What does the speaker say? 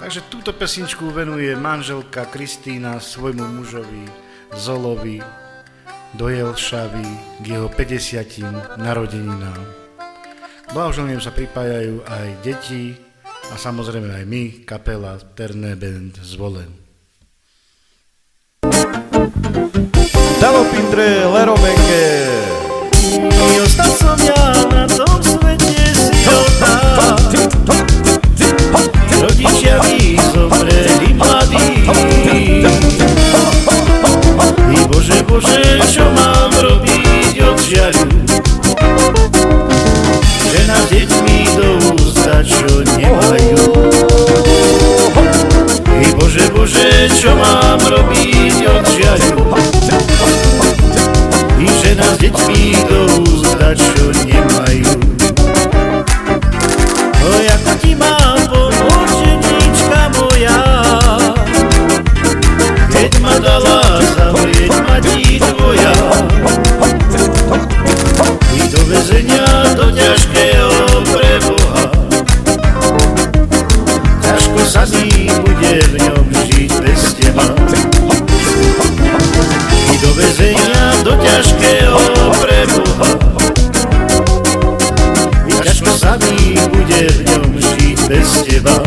Takže túto pesničku venuje manželka Kristína svojmu mužovi Zolovi do Jelšavy k jeho 50. narodeninám. Blahoželám sa pripájajú aj deti a samozrejme aj my, kapela Terné Band Zvolen. Dalo Pindre, Lero Menge. Ostal som ja na tom svete sirota, rodičia mi zomreli mladí. I Bože, Bože, čo mám robiť od žiaľu, žena s deťmi do úst dať, čo nemajú. I Bože, Bože, čo mám robiť od žiaľu, i žena s deťmi do úst dať, čo nemajú. O, ako ti mám pomôcť, ženička moja, keď ma dala zavrieť mati tvoja. I do väzenia, do ťažkého pre Boha, ťažko sa mi bude v ňom žiť bez teba. I do väzenia, do ťažkého pre Boha, i ťažko sa mi bude v ňom žiť bez teba.